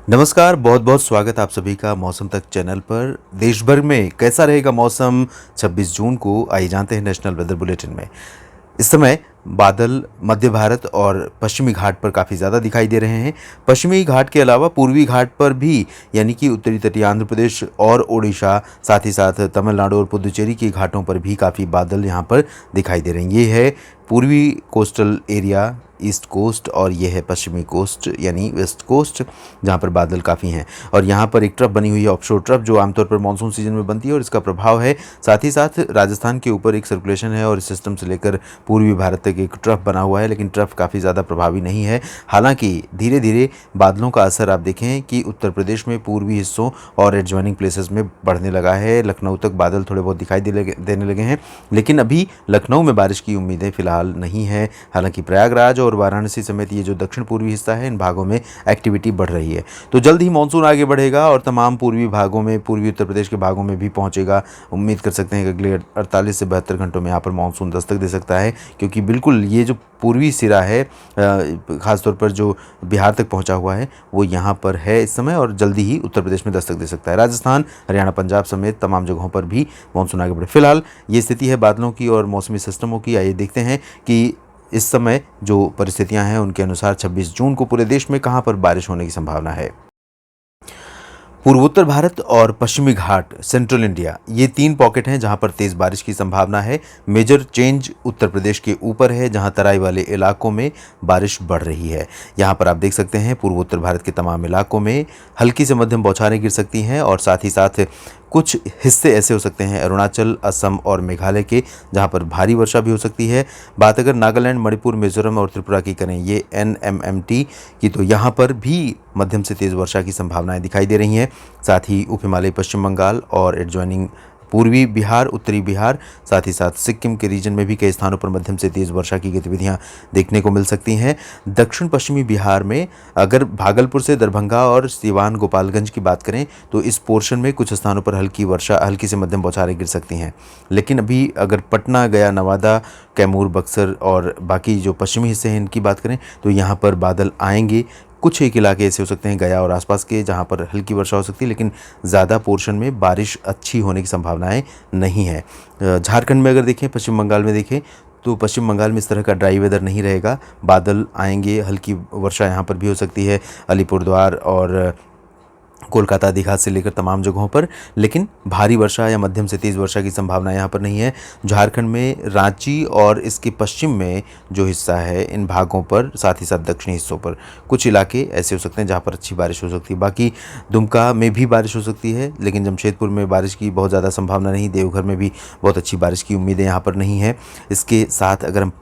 नमस्कार, बहुत बहुत स्वागत आप सभी का मौसम तक चैनल पर। देश भर में कैसा रहेगा मौसम 26 जून को, आइए जानते हैं नेशनल वेदर बुलेटिन में। इस समय बादल मध्य भारत और पश्चिमी घाट पर काफ़ी ज़्यादा दिखाई दे रहे हैं। पश्चिमी घाट के अलावा पूर्वी घाट पर भी, यानी कि उत्तरी तटीय आंध्र प्रदेश और ओडिशा, साथ ही साथ तमिलनाडु और पुदुचेरी के घाटों पर भी काफ़ी बादल यहाँ पर दिखाई दे रहे हैं। ये है पूर्वी कोस्टल एरिया, ईस्ट कोस्ट, और ये है पश्चिमी कोस्ट यानी वेस्ट कोस्ट, जहाँ पर बादल काफ़ी हैं। और यहाँ पर एक ट्रफ बनी हुई है, ऑफशोर ट्रफ, जो आमतौर पर मानसून सीजन में बनती है और इसका प्रभाव है। साथ ही साथ राजस्थान के ऊपर एक सर्कुलेशन है और इस सिस्टम से लेकर पूर्वी भारत तक एक ट्रफ बना हुआ है, लेकिन ट्रफ काफ़ी ज़्यादा प्रभावी नहीं है। हालांकि धीरे धीरे बादलों का असर आप देखें कि उत्तर प्रदेश में पूर्वी हिस्सों और एडजॉइनिंग प्लेसेस में बढ़ने लगा है। लखनऊ तक बादल थोड़े बहुत दिखाई देने लगे हैं, लेकिन अभी लखनऊ में बारिश की उम्मीदें फिलहाल नहीं है। हालांकि प्रयागराज और वाराणसी समेत ये जो दक्षिण पूर्वी हिस्सा है, इन भागों में एक्टिविटी बढ़ रही है। तो जल्द ही मानसून आगे बढ़ेगा और तमाम पूर्वी भागों में, पूर्वी उत्तर प्रदेश के भागों में भी पहुंचेगा। उम्मीद कर सकते हैं कि अगले 48 से 72 घंटों में यहाँ पर मानसून दस्तक दे सकता है, क्योंकि बिल्कुल ये जो पूर्वी सिरा है, ख़ासतौर पर जो बिहार तक पहुंचा हुआ है, वो यहाँ पर है इस समय और जल्दी ही उत्तर प्रदेश में दस्तक दे सकता है। राजस्थान, हरियाणा, पंजाब समेत तमाम जगहों पर भी मानसून आगे बढ़े। फिलहाल ये स्थिति है बादलों की और मौसमी सिस्टमों की। आइए देखते हैं कि इस समय जो परिस्थितियां हैं उनके अनुसार 26 जून को पूरे देश में कहां पर बारिश होने की संभावना है। पूर्वोत्तर भारत और पश्चिमी घाट, सेंट्रल इंडिया, ये तीन पॉकेट हैं जहां पर तेज़ बारिश की संभावना है। मेजर चेंज उत्तर प्रदेश के ऊपर है, जहां तराई वाले इलाकों में बारिश बढ़ रही है। यहां पर आप देख सकते हैं पूर्वोत्तर भारत के तमाम इलाकों में हल्की से मध्यम बौछारें गिर सकती हैं और साथ ही साथ कुछ हिस्से ऐसे हो सकते हैं अरुणाचल, असम और मेघालय के, जहां पर भारी वर्षा भी हो सकती है। बात अगर नागालैंड, मणिपुर, मिजोरम और त्रिपुरा की करें, ये NMMT की, तो यहाँ पर भी मध्यम से तेज़ वर्षा की संभावनाएं दिखाई दे रही हैं। साथ ही उप हिमालय पश्चिम बंगाल और एडजॉइनिंग पूर्वी बिहार, उत्तरी बिहार, साथ ही साथ सिक्किम के रीजन में भी कई स्थानों पर मध्यम से तेज़ वर्षा की गतिविधियां देखने को मिल सकती हैं। दक्षिण पश्चिमी बिहार में अगर भागलपुर से दरभंगा और सीवान, गोपालगंज की बात करें, तो इस पोर्शन में कुछ स्थानों पर हल्की वर्षा, हल्की से मध्यम बौछारें गिर सकती हैं। लेकिन अभी अगर पटना, गया, नवादा, कैमूर, बक्सर और बाकी जो पश्चिमी हिस्से हैं इनकी बात करें, तो यहाँ पर बादल आएंगे। कुछ एक इलाके ऐसे हो सकते हैं गया और आसपास के, जहां पर हल्की वर्षा हो सकती है, लेकिन ज़्यादा पोर्शन में बारिश अच्छी होने की संभावनाएं नहीं है। झारखंड में अगर देखें, पश्चिम बंगाल में देखें, तो पश्चिम बंगाल में इस तरह का ड्राई वेदर नहीं रहेगा। बादल आएंगे, हल्की वर्षा यहाँ पर भी हो सकती है, अलीपुरद्वार और कोलकाता, दीघा से लेकर तमाम जगहों पर, लेकिन भारी वर्षा या मध्यम से तेज़ वर्षा की संभावना यहाँ पर नहीं है। झारखंड में रांची और इसके पश्चिम में जो हिस्सा है, इन भागों पर, साथ ही साथ दक्षिणी हिस्सों पर कुछ इलाके ऐसे हो सकते हैं जहाँ पर अच्छी बारिश हो सकती है। बाकी दुमका में भी बारिश हो सकती है, लेकिन जमशेदपुर में बारिश की बहुत ज़्यादा संभावना नहीं। देवघर में भी बहुत अच्छी बारिश की उम्मीदें यहाँ पर नहीं है। इसके साथ अगर हम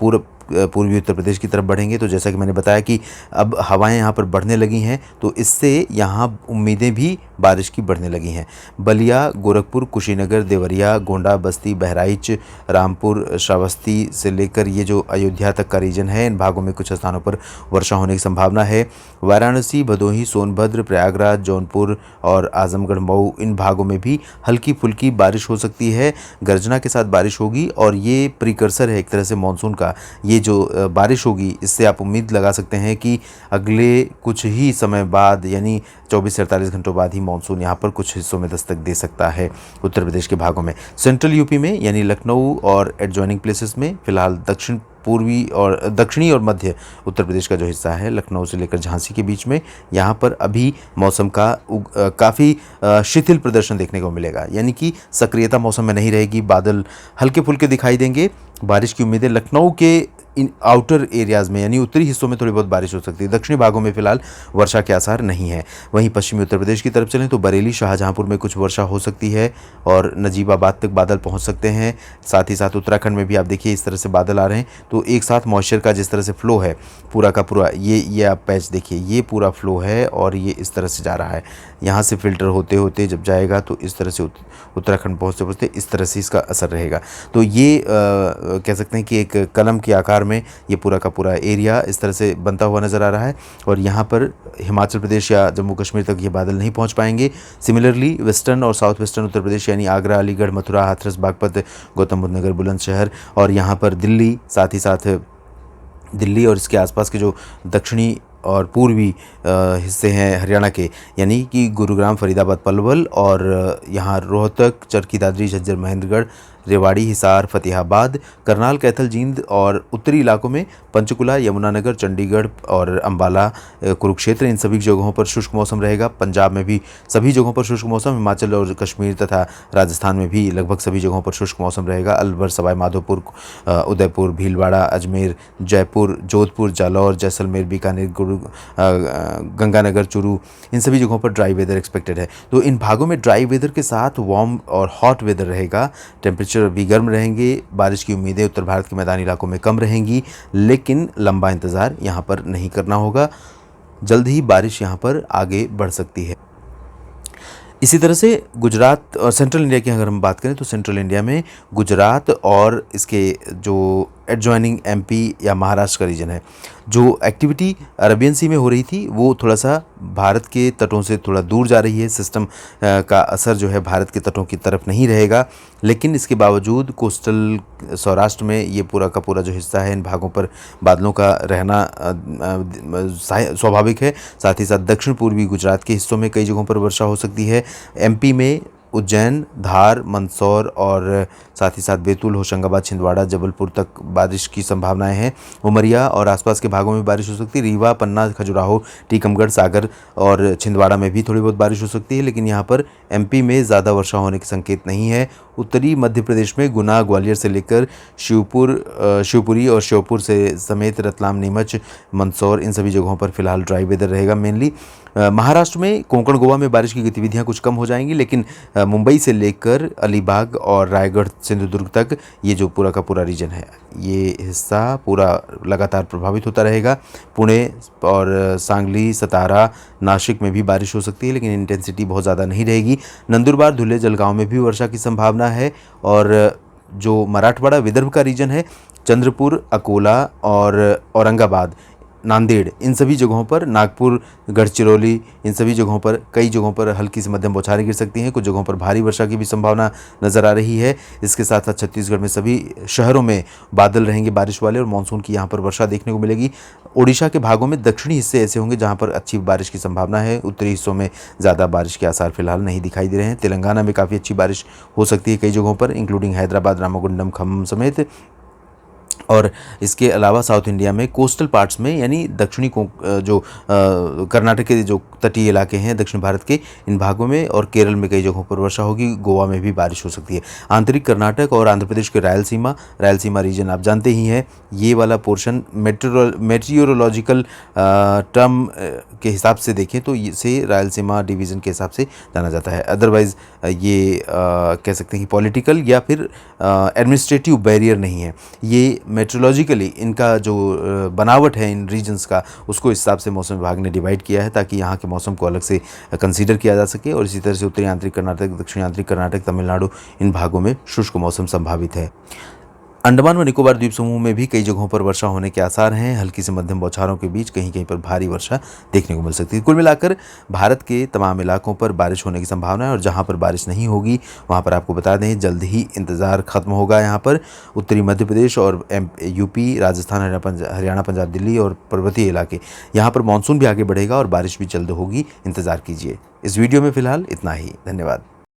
पूर्वी उत्तर प्रदेश की तरफ बढ़ेंगे, तो जैसा कि मैंने बताया कि अब हवाएं यहाँ पर बढ़ने लगी हैं, तो इससे यहाँ उम्मीदें भी बारिश की बढ़ने लगी हैं। बलिया, गोरखपुर, कुशीनगर, देवरिया, गोंडा, बस्ती, बहराइच, रामपुर, श्रावस्ती से लेकर ये जो अयोध्या तक का रीजन है, इन भागों में कुछ स्थानों पर वर्षा होने की संभावना है। वाराणसी, भदोही, सोनभद्र, प्रयागराज, जौनपुर और आजमगढ़, मऊ, इन भागों में भी हल्की फुल्की बारिश हो सकती है। गर्जना के साथ बारिश होगी और ये प्रिकर्सर है एक तरह से मानसून का। ये जो बारिश होगी, इससे आप उम्मीद लगा सकते हैं कि अगले कुछ ही समय बाद, यानी 24 से 48 घंटों बाद ही मानसून यहाँ पर कुछ हिस्सों में दस्तक दे सकता है उत्तर प्रदेश के भागों में। सेंट्रल यूपी में, यानी लखनऊ और एडजॉइनिंग प्लेसेस में, फिलहाल दक्षिणी और मध्य उत्तर प्रदेश का जो हिस्सा है, लखनऊ से लेकर झांसी के बीच में, यहाँ पर अभी मौसम का काफ़ी शिथिल प्रदर्शन देखने को मिलेगा, यानी कि सक्रियता मौसम में नहीं रहेगी। बादल हल्के फुल्के दिखाई देंगे। बारिश की उम्मीदें लखनऊ के इन आउटर एरियाज़ में, यानी उत्तरी हिस्सों में थोड़ी बहुत बारिश हो सकती है। दक्षिणी भागों में फिलहाल वर्षा के आसार नहीं है। वहीं पश्चिमी उत्तर प्रदेश की तरफ चलें तो बरेली, शाहजहांपुर में कुछ वर्षा हो सकती है और नजीबाबाद तक बादल पहुंच सकते हैं। साथ ही साथ उत्तराखंड में भी आप देखिए इस तरह से बादल आ रहे हैं, तो एक साथ मॉइस्चर का जिस तरह से फ्लो है पूरा का पूरा, ये आप पैच देखिए, ये पूरा फ्लो है और ये इस तरह से जा रहा है। यहाँ से फिल्टर होते होते जब जाएगा तो इस तरह से उत्तराखंड पहुँचते पहुँचते इस तरह से इसका असर रहेगा। तो ये कह सकते हैं कि एक कलम के आकार में ये पूरा का पूरा एरिया इस तरह से बनता हुआ नज़र आ रहा है और यहाँ पर हिमाचल प्रदेश या जम्मू कश्मीर तक ये बादल नहीं पहुँच पाएंगे। सिमिलरली वेस्टर्न और साउथ वेस्टर्न उत्तर प्रदेश, यानी आगरा, अलीगढ़, मथुरा, हाथरस, बागपत, गौतम बुद्ध नगर, बुलंदशहर और यहाँ पर दिल्ली, साथ ही साथ दिल्ली और इसके आसपास के जो दक्षिणी और पूर्वी हिस्से हैं हरियाणा के, यानी कि गुरुग्राम, फरीदाबाद, पलवल और यहाँ रोहतक, चरखी दादरी, झज्जर, महेंद्रगढ़, रेवाड़ी, हिसार, फतेहाबाद, करनाल, कैथल, जींद और उत्तरी इलाकों में पंचकुला, यमुनानगर, चंडीगढ़ और अंबाला, कुरुक्षेत्र, इन सभी जगहों पर शुष्क मौसम रहेगा। पंजाब में भी सभी जगहों पर शुष्क मौसम, हिमाचल और कश्मीर तथा राजस्थान में भी लगभग सभी जगहों पर शुष्क मौसम रहेगा। अलवर, सवाई माधोपुर, उदयपुर, भीलवाड़ा, अजमेर, जयपुर, जोधपुर, जालौर, जैसलमेर, बीकानेर, गंगानगर, चूरू, इन सभी जगहों पर ड्राई वेदर एक्सपेक्टेड है। तो इन भागों में ड्राई वेदर के साथ वार्म और हॉट वेदर रहेगा। टेम्परेचर भी गर्म रहेंगे। बारिश की उम्मीदें उत्तर भारत के मैदानी इलाकों में कम रहेंगी, लेकिन लंबा इंतज़ार यहाँ पर नहीं करना होगा। जल्द ही बारिश यहाँ पर आगे बढ़ सकती है। इसी तरह से गुजरात और सेंट्रल इंडिया की अगर हम बात करें तो सेंट्रल इंडिया में गुजरात और इसके जो एडजॉइनिंग एमपी या महाराष्ट्र का रीजन है, जो एक्टिविटी अरबियन सी में हो रही थी वो थोड़ा सा भारत के तटों से थोड़ा दूर जा रही है। सिस्टम का असर जो है भारत के तटों की तरफ नहीं रहेगा, लेकिन इसके बावजूद कोस्टल सौराष्ट्र में ये पूरा का पूरा जो हिस्सा है, इन भागों पर बादलों का रहना स्वाभाविक है। साथ ही साथ दक्षिण पूर्वी गुजरात के हिस्सों में कई जगहों पर वर्षा हो सकती है। एमपी में उज्जैन, धार, मंदसौर और साथ ही साथ बैतूल, होशंगाबाद, छिंदवाड़ा, जबलपुर तक बारिश की संभावनाएं हैं। उमरिया और आसपास के भागों में बारिश हो सकती है। रीवा, पन्ना, खजुराहो, टीकमगढ़, सागर और छिंदवाड़ा में भी थोड़ी बहुत बारिश हो सकती है, लेकिन यहाँ पर एमपी में ज़्यादा वर्षा होने के संकेत नहीं है। उत्तरी मध्य प्रदेश में गुना, ग्वालियर से लेकर शिवपुरी और श्योपुर से समेत रतलाम, नीमच, मंदसौर, इन सभी जगहों पर फिलहाल ड्राई वेदर रहेगा। मेनली महाराष्ट्र में कोंकण, गोवा में बारिश की गतिविधियां कुछ कम हो जाएंगी, लेकिन मुंबई से लेकर अलीबाग और रायगढ़, सिंधुदुर्ग तक ये जो पूरा का पूरा रीजन है, ये हिस्सा पूरा लगातार प्रभावित होता रहेगा। पुणे और सांगली, सतारा, नासिक में भी बारिश हो सकती है, लेकिन इंटेंसिटी बहुत ज़्यादा नहीं रहेगी। नंदुरबार, धुले, जलगांव में भी वर्षा की संभावना है। और जो मराठवाड़ा विदर्भ का रीजन है, चंद्रपुर, अकोला और औरंगाबाद, नांदेड़, इन सभी जगहों पर, नागपुर, गढ़चिरौली, इन सभी जगहों पर कई जगहों पर हल्की से मध्यम बौछारें गिर सकती हैं। कुछ जगहों पर भारी वर्षा की भी संभावना नज़र आ रही है। इसके साथ साथ छत्तीसगढ़ में सभी शहरों में बादल रहेंगे बारिश वाले, और मानसून की यहाँ पर वर्षा देखने को मिलेगी। ओडिशा के भागों में दक्षिणी हिस्से ऐसे होंगे जहाँ पर अच्छी बारिश की संभावना है। उत्तरी हिस्सों में ज़्यादा बारिश के आसार फिलहाल नहीं दिखाई दे रहे हैं। तेलंगाना में काफ़ी अच्छी बारिश हो सकती है कई जगहों पर, इंक्लूडिंग हैदराबाद, रामागुंडम, खम्मम समेत। और इसके अलावा साउथ इंडिया में कोस्टल पार्ट्स में, यानी दक्षिणी जो कर्नाटक के जो तटीय इलाके हैं दक्षिण भारत के, इन भागों में और केरल में कई जगहों पर वर्षा होगी। गोवा में भी बारिश हो सकती है। आंतरिक कर्नाटक और आंध्र प्रदेश के रायलसीमा रीजन आप जानते ही हैं, ये वाला पोर्शन मेट्रियोलॉजिकल टर्म के हिसाब से देखें तो इसे रायलसीमा डिवीज़न के हिसाब से जाना जाता है। अदरवाइज़ ये कह सकते हैं कि पॉलिटिकल या फिर एडमिनिस्ट्रेटिव बैरियर नहीं है। ये मेट्रोलॉजिकली इनका जो बनावट है इन रीजन्स का, उसको इस हिसाब से मौसम विभाग ने डिवाइड किया है ताकि यहाँ के मौसम को अलग से कंसीडर किया जा सके। और इसी तरह से उत्तरी आंतरिक कर्नाटक, दक्षिणी आंतरिक कर्नाटक, तमिलनाडु, इन भागों में शुष्क मौसम संभावित है। अंडमान व निकोबार द्वीप समूह में भी कई जगहों पर वर्षा होने के आसार हैं। हल्की से मध्यम बौछारों के बीच कहीं कहीं पर भारी वर्षा देखने को मिल सकती है। कुल मिलाकर भारत के तमाम इलाकों पर बारिश होने की संभावना है, और जहां पर बारिश नहीं होगी वहां पर आपको बता दें जल्द ही इंतज़ार खत्म होगा। यहाँ पर उत्तरी मध्य प्रदेश और यूपी, राजस्थान, हरियाणा, पंजाब, दिल्ली और पर्वतीय इलाके, यहाँ पर मानसून भी आगे बढ़ेगा और बारिश भी जल्द होगी। इंतज़ार कीजिए। इस वीडियो में फ़िलहाल इतना ही। धन्यवाद।